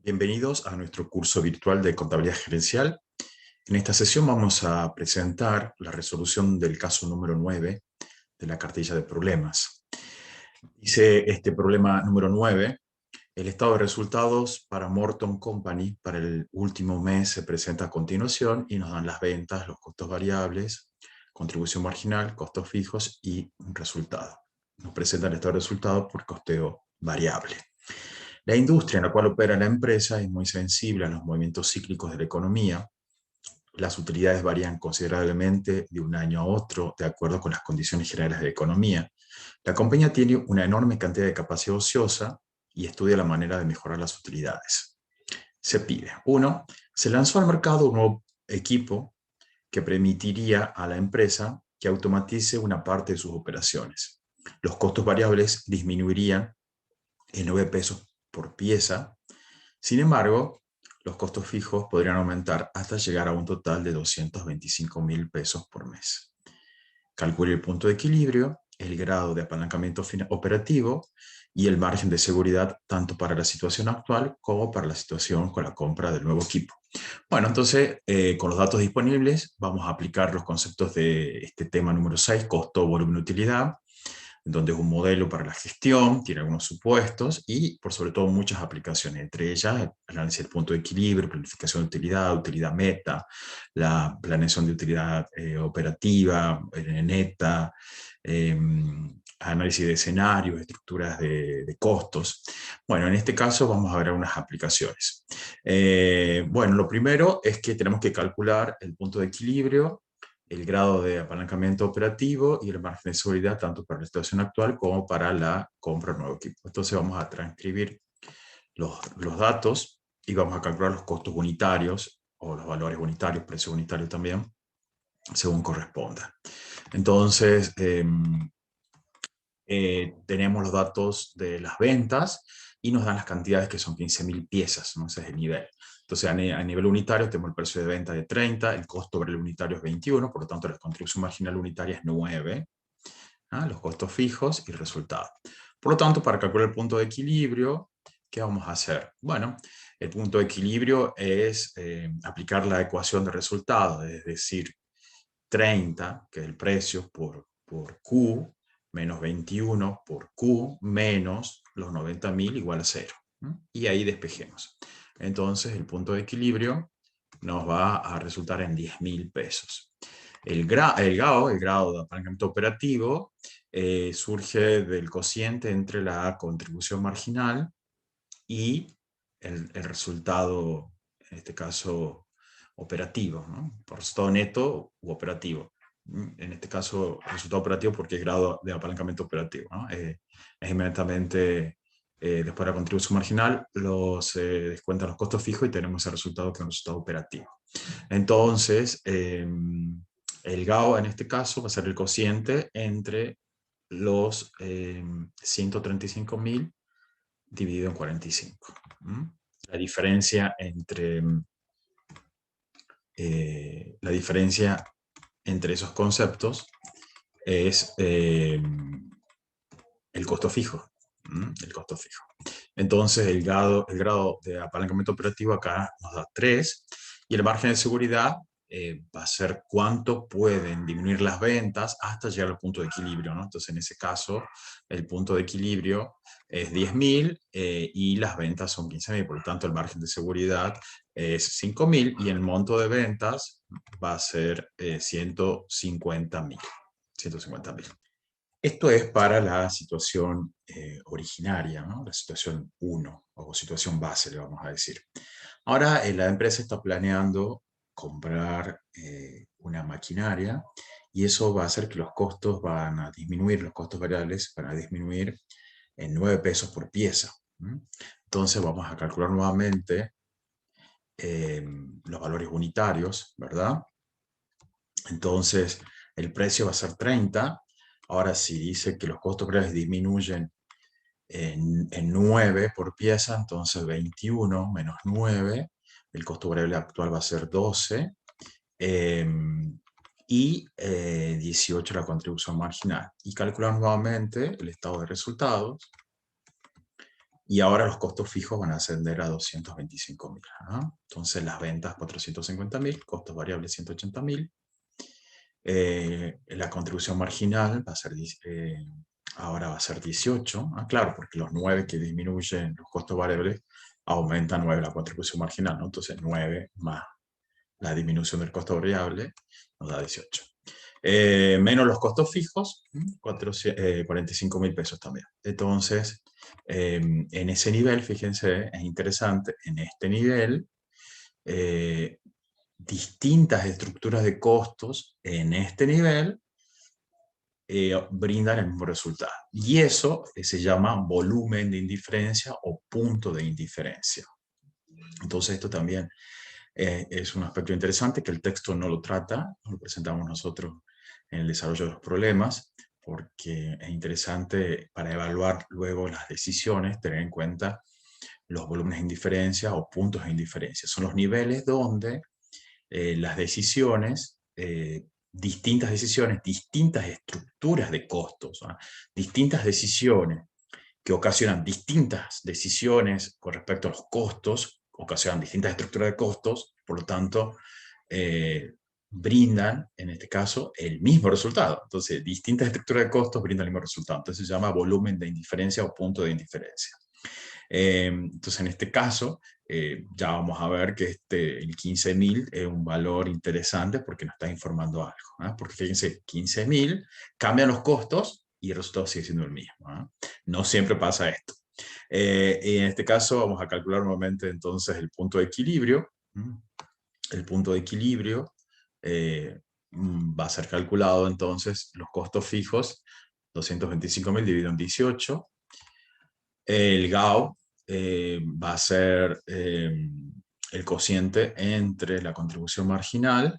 Bienvenidos a nuestro curso virtual de contabilidad gerencial. En esta sesión vamos a presentar la resolución del caso número 9 de la cartilla de problemas. Dice este problema número 9, el estado de resultados para Morton Company para el último mes se presenta a continuación y nos dan las ventas, los costos variables, contribución marginal, costos fijos y un resultado. Nos presenta el estado de resultados por costeo variable. La industria en la cual opera la empresa es muy sensible a los movimientos cíclicos de la economía. Las utilidades varían considerablemente de un año a otro de acuerdo con las condiciones generales de la economía. La compañía tiene una enorme cantidad de capacidad ociosa y estudia la manera de mejorar las utilidades. Se pide. 1. Se lanzó al mercado un nuevo equipo que permitiría a la empresa que automatice una parte de sus operaciones. Los costos variables disminuirían en 9 pesos por pieza. Sin embargo, los costos fijos podrían aumentar hasta llegar a un total de 225.000 pesos por mes. Calcule el punto de equilibrio, el grado de apalancamiento operativo y el margen de seguridad tanto para la situación actual como para la situación con la compra del nuevo equipo. Bueno, entonces, con los datos disponibles, vamos a aplicar los conceptos de este tema número 6, costo, volumen, utilidad, donde es un modelo para la gestión, tiene algunos supuestos y, por sobre todo, muchas aplicaciones, entre ellas el análisis del punto de equilibrio, planificación de utilidad, utilidad meta, la planeación de utilidad operativa, neta, análisis de escenarios, estructuras de costos. Bueno, en este caso vamos a ver algunas aplicaciones. Bueno, lo primero es que tenemos que calcular el punto de equilibrio, el grado de apalancamiento operativo y el margen de seguridad tanto para la situación actual como para la compra de nuevo equipo. Entonces vamos a transcribir los datos y vamos a calcular los costos unitarios o los valores unitarios, precio unitario también, según corresponda. Entonces, tenemos los datos de las ventas y nos dan las cantidades que son 15.000 piezas, ¿no? Ese es el nivel. Entonces, a nivel unitario tenemos el precio de venta de 30, el costo sobre el unitario es 21, por lo tanto la contribución marginal unitaria es 9, los costos fijos y el resultado. Por lo tanto, para calcular el punto de equilibrio, ¿qué vamos a hacer? Bueno, el punto de equilibrio es aplicar la ecuación de resultado, es decir, 30, que es el precio, por Q, menos 21 por Q, menos los 90.000 igual a 0. Y ahí despejemos. Entonces, el punto de equilibrio nos va a resultar en 10.000 pesos. El GAO, el grado de apalancamiento operativo, surge del cociente entre la contribución marginal y el resultado, en este caso, operativo, ¿no? Por resultado neto u operativo. En este caso, resultado operativo porque es grado de apalancamiento operativo, ¿no? Es inmediatamente, después de la contribución marginal, descuentan los costos fijos y tenemos el resultado que es un resultado operativo. Entonces, el GAO en este caso va a ser el cociente entre los 135.000 dividido en 45. La diferencia entre esos conceptos es el costo fijo. El costo fijo. Entonces, el grado de apalancamiento operativo acá nos da 3 y el margen de seguridad va a ser cuánto pueden disminuir las ventas hasta llegar al punto de equilibrio, ¿no? Entonces, en ese caso, el punto de equilibrio es 10.000 y las ventas son 15.000, por lo tanto, el margen de seguridad es 5.000 y el monto de ventas va a ser 150.000. 150.000. Esto es para la situación originaria, ¿no? La situación 1 o situación base, le vamos a decir. Ahora la empresa está planeando comprar una maquinaria y eso va a hacer que los costos van a disminuir, los costos variables van a disminuir en 9 pesos por pieza. Entonces vamos a calcular nuevamente los valores unitarios, ¿verdad? Entonces el precio va a ser 30. Ahora, si dice que los costos variables disminuyen en 9 por pieza, entonces 21 menos 9, el costo variable actual va a ser 12, y 18 la contribución marginal. Y calculamos nuevamente el estado de resultados, Y ahora los costos fijos van a ascender a 225.000. ¿No? Entonces las ventas 450.000, costos variables 180.000. La contribución marginal va a ser, ahora va a ser 18. Claro, porque los 9 que disminuyen los costos variables aumenta 9 la contribución marginal, ¿no? Entonces 9 más la disminución del costo variable nos da 18. Menos los costos fijos, 45.000 pesos también. Entonces, en ese nivel, fíjense, es interesante, en este nivel, distintas estructuras de costos en este nivel brindan el mismo resultado. Y eso se llama volumen de indiferencia o punto de indiferencia. Entonces esto también es un aspecto interesante que el texto no lo trata, no lo presentamos nosotros en el desarrollo de los problemas, porque es interesante para evaluar luego las decisiones, tener en cuenta los volúmenes de indiferencia o puntos de indiferencia. Son los niveles donde las decisiones, distintas decisiones, distintas estructuras de costos, ¿no? Distintas decisiones que ocasionan distintas decisiones con respecto a los costos, ocasionan distintas estructuras de costos, por lo tanto, brindan, en este caso, el mismo resultado. Entonces, distintas estructuras de costos brindan el mismo resultado. Entonces, se llama volumen de indiferencia o punto de indiferencia. Entonces, en este caso, ya vamos a ver que el 15.000 es un valor interesante porque nos está informando algo. ¿Ah? Porque fíjense, 15.000 cambian los costos y el resultado sigue siendo el mismo. ¿Ah? No siempre pasa esto. Y en este caso vamos a calcular nuevamente entonces el punto de equilibrio. El punto de equilibrio va a ser calculado entonces los costos fijos, 225.000 dividido en 18. El GAU va a ser el cociente entre la contribución marginal,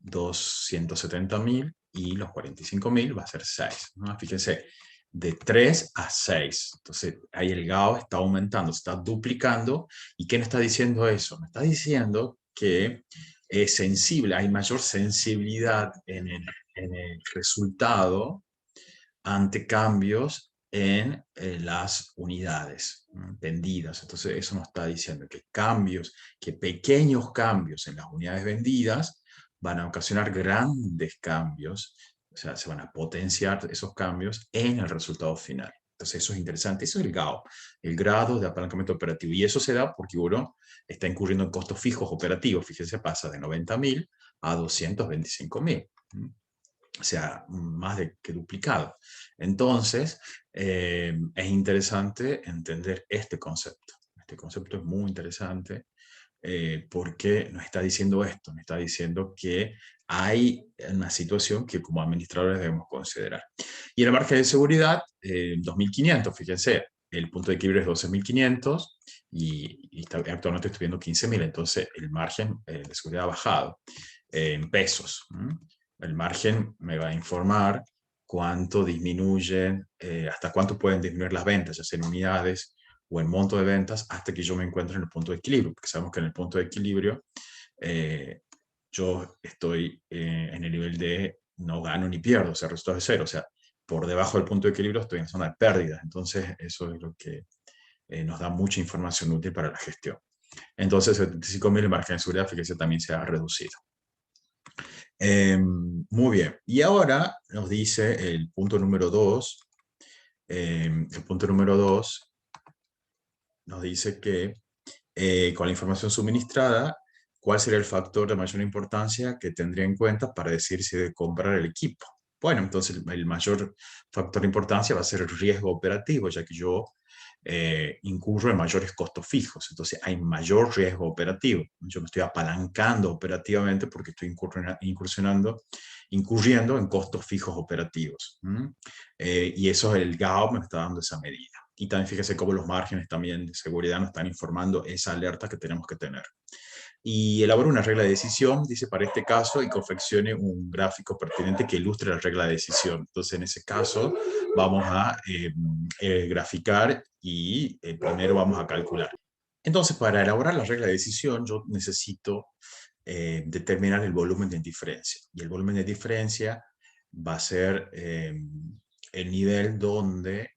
270.000, y los 45.000 va a ser 6. ¿No? Fíjense, de 3 a 6. Entonces, ahí el GAU está aumentando, se está duplicando. ¿Y qué me está diciendo eso? Me está diciendo que es sensible, hay mayor sensibilidad en el resultado ante cambios en las unidades vendidas. Entonces eso nos está diciendo que que pequeños cambios en las unidades vendidas van a ocasionar grandes cambios, o sea, se van a potenciar esos cambios en el resultado final. Entonces eso es interesante, eso es el GAO, el grado de apalancamiento operativo, y eso se da porque uno está incurriendo en costos fijos operativos. Fíjense, pasa de 90.000 a 225.000. O sea, más de que duplicado. Entonces, es interesante entender este concepto. Este concepto es muy interesante porque nos está diciendo esto, nos está diciendo que hay una situación que como administradores debemos considerar. Y el margen de seguridad, 2.500, fíjense, el punto de equilibrio es 12.500 y actualmente estoy viendo 15.000, entonces el margen de seguridad ha bajado en pesos. El margen me va a informar cuánto disminuyen, hasta cuánto pueden disminuir las ventas, ya sea en unidades o en monto de ventas, hasta que yo me encuentre en el punto de equilibrio, porque sabemos que en el punto de equilibrio yo estoy en el nivel de no gano ni pierdo, o sea, el resultado es cero, o sea, por debajo del punto de equilibrio estoy en zona de pérdidas, entonces eso es lo que nos da mucha información útil para la gestión. Entonces, 75.000 el margen de seguridad, fíjese, también se ha reducido. Muy bien, y ahora nos dice el punto número 2, el punto número 2 nos dice que con la información suministrada, ¿cuál sería el factor de mayor importancia que tendría en cuenta para decir si debe comprar el equipo? Bueno, entonces el mayor factor de importancia va a ser el riesgo operativo, ya que yo incurro en mayores costos fijos, entonces hay mayor riesgo operativo. Yo me estoy apalancando operativamente porque estoy incurriendo en costos fijos operativos. Y eso el GAO me está dando esa medida. Y también fíjese cómo los márgenes también de seguridad nos están informando esa alerta que tenemos que tener. Y elabora una regla de decisión, dice, para este caso, y confeccione un gráfico pertinente que ilustre la regla de decisión. Entonces, en ese caso, vamos a graficar y primero vamos a calcular. Entonces, para elaborar la regla de decisión, yo necesito determinar el volumen de indiferencia. Y el volumen de diferencia va a ser el nivel donde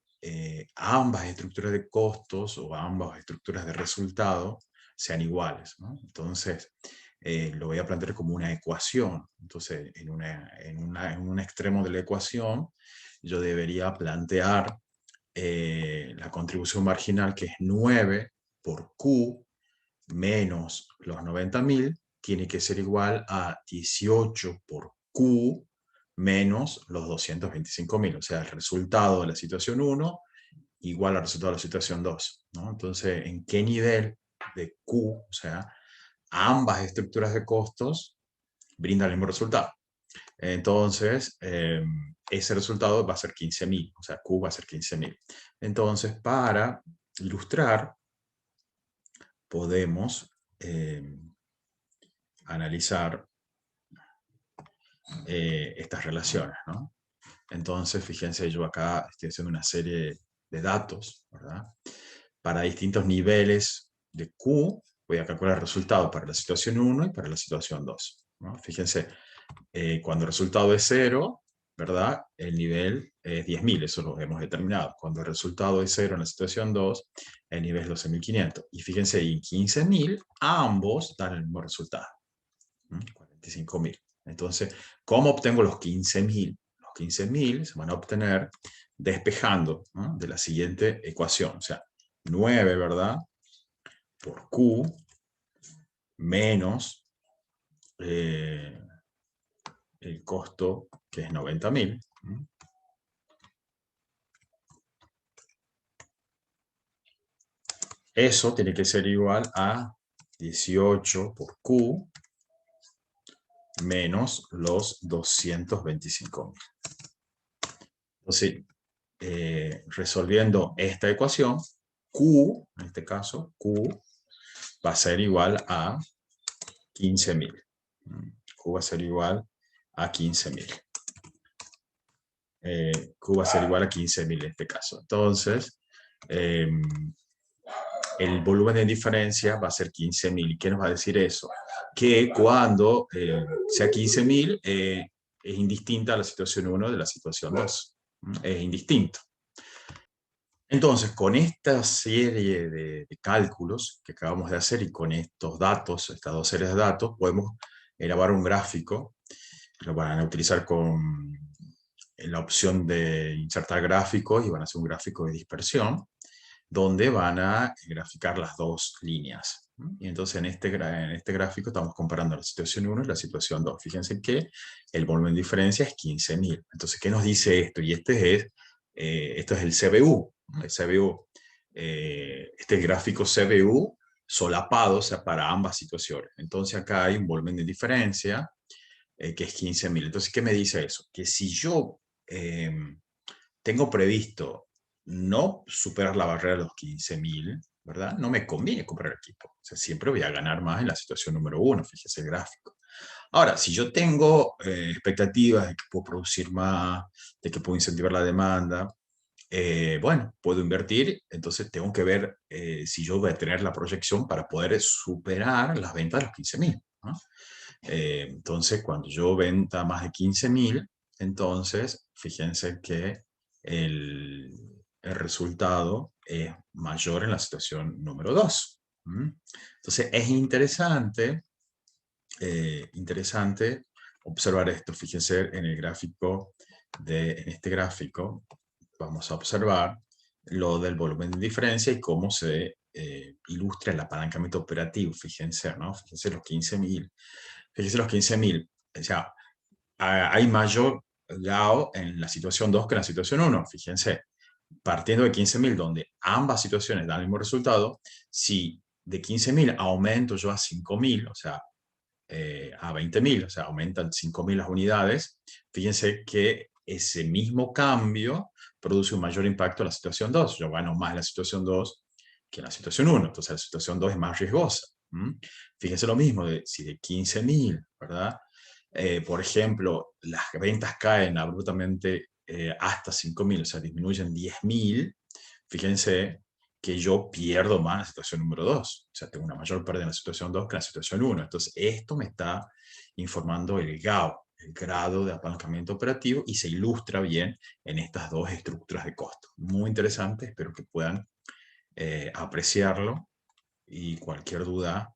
ambas estructuras de costos o ambas estructuras de resultado sean iguales, ¿no? Entonces, lo voy a plantear como una ecuación. Entonces, en un extremo de la ecuación, yo debería plantear la contribución marginal, que es 9 por Q menos los 90.000, tiene que ser igual a 18 por Q menos los 225.000. O sea, el resultado de la situación 1 igual al resultado de la situación 2, ¿no? Entonces, ¿en qué nivel de Q, o sea, ambas estructuras de costos brindan el mismo resultado? Entonces, ese resultado va a ser 15.000, o sea, Q va a ser 15.000. Entonces, para ilustrar, podemos analizar estas relaciones, ¿no? Entonces, fíjense, yo acá estoy haciendo una serie de datos, ¿verdad? Para distintos niveles de Q, voy a calcular el resultado para la situación 1 y para la situación 2, ¿no? Fíjense, cuando el resultado es 0, ¿verdad? El nivel es 10.000, eso lo hemos determinado. Cuando el resultado es 0 en la situación 2, el nivel es 12.500. Y fíjense, en 15.000, ambos dan el mismo resultado, 45.000. Entonces, ¿cómo obtengo los 15.000? Los 15.000 se van a obtener despejando, ¿no?, de la siguiente ecuación. O sea, 9, ¿verdad?, por Q menos el costo, que es 90.000. Eso tiene que ser igual a 18 por Q menos los 225.000. Entonces, resolviendo esta ecuación, Q, en este caso, Q va a ser igual a 15.000. Q va a ser igual a 15.000. Q va a ser igual a 15.000 en este caso. Entonces, el volumen de diferencia va a ser 15.000. ¿Y qué nos va a decir eso? Que cuando sea 15.000 es indistinta la situación 1 de la situación 2. Es indistinto. Entonces, con esta serie de cálculos que acabamos de hacer y con estos datos, estas dos series de datos, podemos elaborar un gráfico. Lo van a utilizar con la opción de insertar gráficos y van a hacer un gráfico de dispersión, donde van a graficar las dos líneas. Y entonces en este gráfico estamos comparando la situación 1 y la situación 2. Fíjense que el volumen de diferencia es 15.000. Entonces, ¿qué nos dice esto? Y esto es el CBU. El CBU. Este gráfico CBU solapado, o sea, para ambas situaciones. Entonces acá hay un volumen de diferencia que es 15.000. Entonces, ¿qué me dice eso? Que si yo tengo previsto no superar la barrera de los 15.000, ¿verdad? No me conviene comprar equipo. O sea, siempre voy a ganar más en la situación número 1, fíjese el gráfico. Ahora, si yo tengo expectativas de que puedo producir más, de que puedo incentivar la demanda, bueno, puedo invertir, entonces tengo que ver si yo voy a tener la proyección para poder superar las ventas de los 15.000, ¿no? Entonces, cuando yo venda más de 15.000, entonces, fíjense que el resultado es mayor en la situación número 2. Entonces, es interesante observar esto. Fíjense en el gráfico, en este gráfico, vamos a observar lo del volumen de diferencia y cómo se ilustra el apalancamiento operativo. Fíjense, ¿no? Fíjense los 15.000. Fíjense los 15.000. O sea, hay mayor GAO en la situación 2 que en la situación 1. Fíjense, partiendo de 15.000, donde ambas situaciones dan el mismo resultado, si de 15.000 aumento yo a 5.000, o sea, a 20.000, o sea, aumentan 5.000 las unidades, fíjense que ese mismo cambio produce un mayor impacto en la situación 2. Yo gano más en la situación 2 que en la situación 1, entonces la situación 2 es más riesgosa. Fíjense lo mismo, si de 15.000, ¿verdad? Por ejemplo, las ventas caen abruptamente hasta 5.000, o sea, disminuyen 10.000, fíjense que yo pierdo más en la situación número 2. O sea, tengo una mayor pérdida en la situación 2 que en la situación 1. Entonces, esto me está informando el GAO. el grado de apalancamiento operativo y se ilustra bien en estas dos estructuras de costo. Muy interesante, espero que puedan apreciarlo y cualquier duda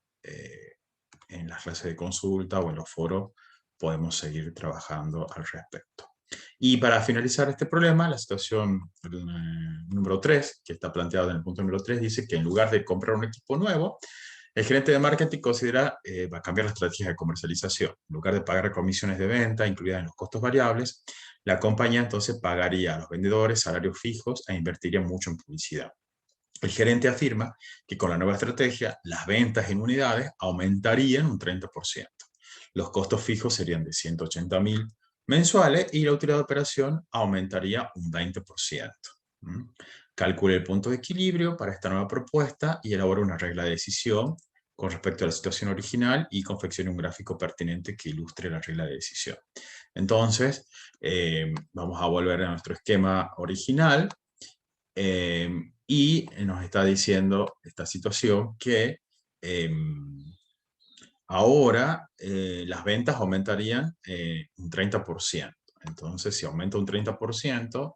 en las clases de consulta o en los foros podemos seguir trabajando al respecto. Y para finalizar este problema, la situación número 3, que está planteada en el punto número 3, dice que en lugar de comprar un equipo nuevo, el gerente de marketing considera va a cambiar la estrategia de comercialización. En lugar de pagar comisiones de venta incluidas en los costos variables, la compañía entonces pagaría a los vendedores salarios fijos e invertiría mucho en publicidad. El gerente afirma que con la nueva estrategia, las ventas en unidades aumentarían un 30%. Los costos fijos serían de 180.000 mensuales y la utilidad de operación aumentaría un 20%. Calcule el punto de equilibrio para esta nueva propuesta y elabore una regla de decisión con respecto a la situación original y confeccione un gráfico pertinente que ilustre la regla de decisión. Entonces, vamos a volver a nuestro esquema original. Y nos está diciendo esta situación que ahora las ventas aumentarían un 30%. Entonces, si aumenta un 30%,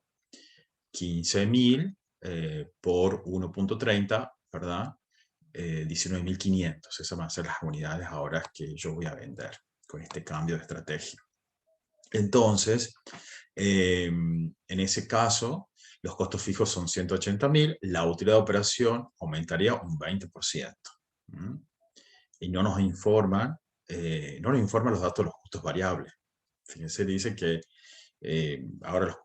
15.000 por 1.30, ¿verdad? 19.500. Esas van a ser las unidades ahora que yo voy a vender con este cambio de estrategia. Entonces, en ese caso, los costos fijos son 180.000, la utilidad de operación aumentaría un 20%. Y no nos informan los datos de los costos variables. Fíjense, dice que ahora los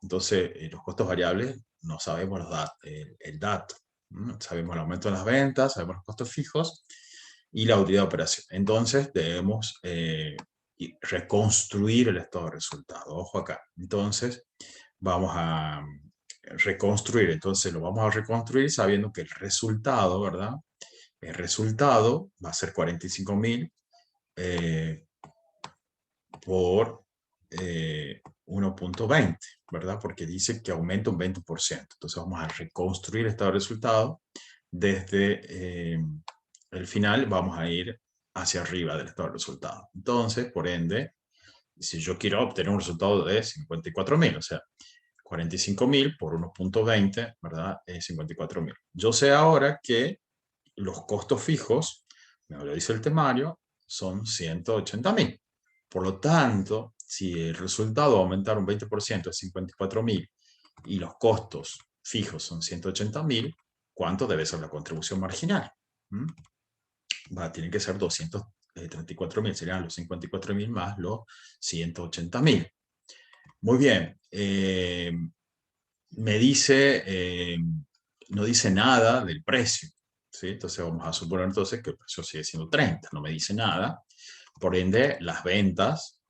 costos variables no sabemos el dato. Sabemos el aumento de las ventas, sabemos los costos fijos y la utilidad de operación. Entonces debemos y reconstruir el estado de resultado. Ojo acá. Entonces, vamos a reconstruir. Entonces, lo vamos a reconstruir sabiendo que el resultado, ¿verdad? El resultado va a ser 45.000 por 1.20, ¿verdad? Porque dice que aumenta un 20%. Entonces, vamos a reconstruir el estado de resultado. Desde el final, vamos a ir hacia arriba del estado de resultado. Entonces, por ende, si yo quiero obtener un resultado de 54.000, o sea, 45.000 por 1.20, ¿verdad? Es 54.000. Yo sé ahora que los costos fijos, me lo dice el temario, son 180.000. Por lo tanto, si el resultado aumentar un 20% es 54.000 y los costos fijos son 180.000, ¿cuánto debe ser la contribución marginal? Tiene que ser 234.000, serían los 54.000 más los 180.000. Muy bien. Me dice, no dice nada del precio, ¿sí? Entonces vamos a suponer entonces que el precio sigue siendo 30, no me dice nada. Por ende, las ventas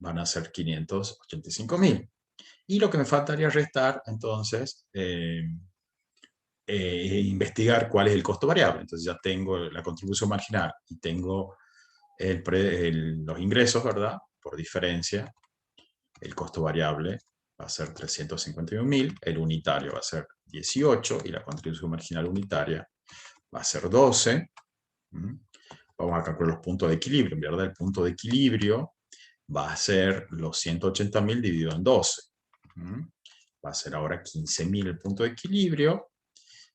van a ser 585.000. Y lo que me faltaría restar, entonces, investigar cuál es el costo variable. Entonces ya tengo la contribución marginal y tengo los ingresos, ¿verdad? Por diferencia, el costo variable va a ser 351.000, el unitario va a ser 18 y la contribución marginal unitaria va a ser 12. Vamos a calcular los puntos de equilibrio, ¿verdad? El punto de equilibrio va a ser los 180.000 dividido en 12. Va a ser ahora 15.000 el punto de equilibrio.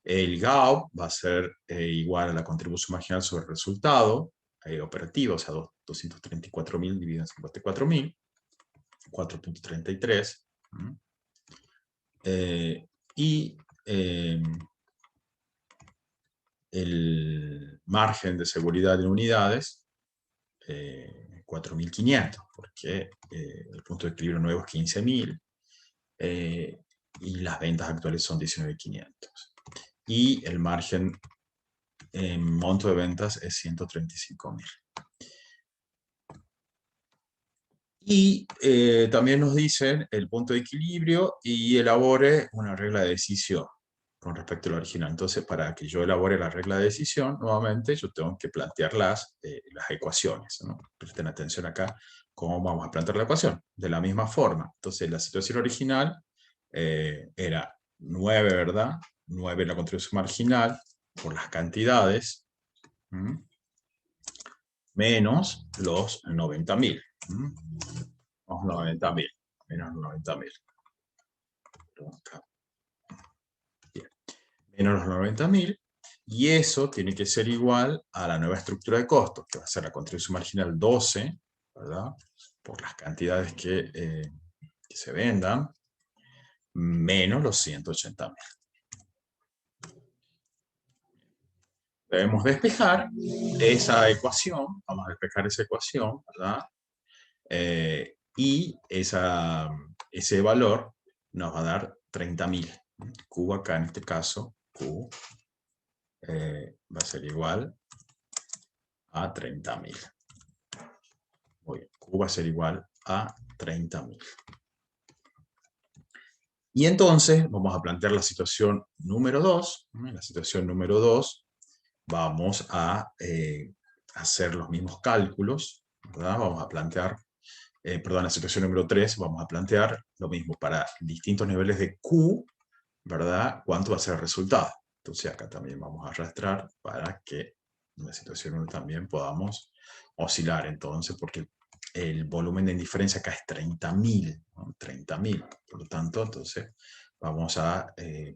El GAU va a ser igual a la contribución marginal sobre el resultado operativo, o sea, 234.000 dividido en 54.000, 4.33. Y el margen de seguridad en unidades, 4.500, porque el punto de equilibrio nuevo es 15.000 y las ventas actuales son 19.500. Y el margen en monto de ventas es 135.000. Y también nos dicen el punto de equilibrio y elabore una regla de decisión con respecto al original. Entonces, para que yo elabore la regla de decisión, nuevamente yo tengo que plantear las ecuaciones, ¿no? Presten atención acá cómo vamos a plantear la ecuación. De la misma forma. Entonces, la situación original era 9, ¿verdad? 9 la contribución marginal por las cantidades, menos los 90.000. Los 90.000, menos 90.000. Bien. Menos los 90.000, y eso tiene que ser igual a la nueva estructura de costos, que va a ser la contribución marginal 12, ¿verdad? Por las cantidades que se vendan, menos los 180.000. Debemos despejar esa ecuación, vamos a despejar esa ecuación, ¿verdad? Y ese valor nos va a dar 30.000. Q acá en este caso, Q va a ser igual a 30.000. Muy bien, Q va a ser igual a 30.000. Y entonces vamos a plantear la situación número 2. En la situación número 2 vamos a hacer los mismos cálculos, ¿verdad? Vamos a plantear, perdón, la situación número 3 vamos a plantear lo mismo para distintos niveles de Q, ¿verdad? ¿Cuánto va a ser el resultado? Entonces acá también vamos a arrastrar para que en la situación 1 también podamos oscilar, entonces, porque el volumen de indiferencia acá es 30.000, ¿no? 30.000, por lo tanto, entonces vamos a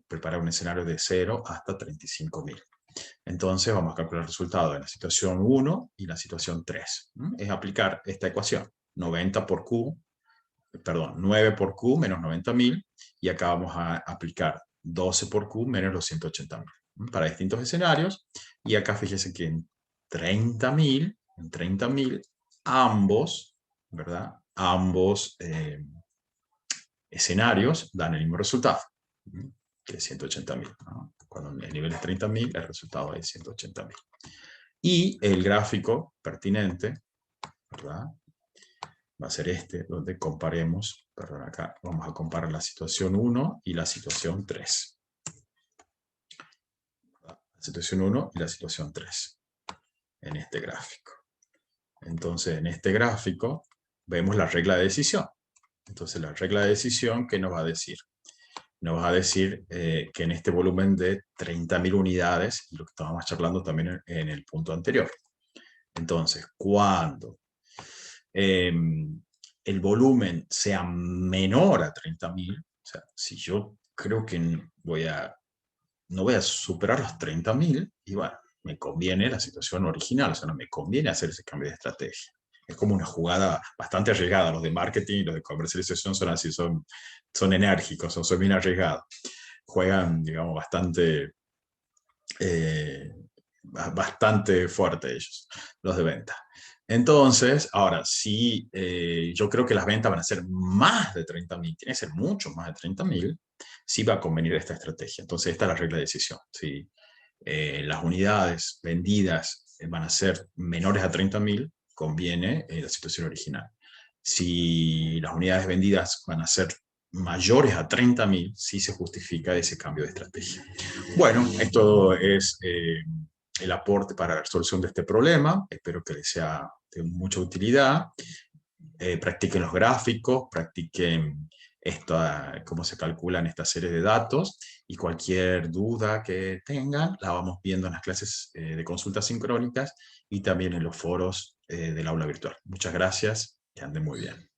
preparar un escenario de 0 hasta 35.000. Entonces vamos a calcular el resultado en la situación 1 y la situación 3. Es aplicar esta ecuación, 90 por Q, perdón, 9 por Q menos 90.000, y acá vamos a aplicar 12 por Q menos los 180.000 para distintos escenarios, y acá fíjense que en 30.000, ambos, ¿verdad? Ambos escenarios dan el mismo resultado, que es 180.000, ¿no? Cuando el nivel es 30.000, el resultado es 180.000. Y el gráfico pertinente, ¿verdad? Va a ser este, donde comparemos, perdón, acá vamos a comparar la situación 1 y la situación 3. La situación 1 y la situación 3 en este gráfico. Entonces, en este gráfico vemos la regla de decisión. Entonces, la regla de decisión, ¿qué nos va a decir? Nos va a decir que en este volumen de 30.000 unidades, y lo que estábamos charlando también en el punto anterior. Entonces, cuando el volumen sea menor a 30.000, o sea, si yo creo que no voy a superar los 30.000, y bueno, me conviene la situación original, o sea, no me conviene hacer ese cambio de estrategia. Es como una jugada bastante arriesgada. Los de marketing y los de comercialización son así, son enérgicos, son bien arriesgados. Juegan, digamos, bastante fuerte ellos, los de venta. Entonces, ahora, si yo creo que las ventas van a ser más de 30.000, tiene que ser mucho más de 30.000, sí va a convenir esta estrategia. Entonces, esta es la regla de decisión. Si las unidades vendidas van a ser menores a 30.000, conviene la situación original. Si las unidades vendidas van a ser mayores a 30.000, sí se justifica ese cambio de estrategia. Bueno, esto es el aporte para la resolución de este problema. Espero que les sea de mucha utilidad. Practiquen los gráficos, practiquen cómo se calculan esta serie de datos, y cualquier duda que tengan la vamos viendo en las clases de consultas sincrónicas y también en los foros del aula virtual. Muchas gracias, que anden muy bien.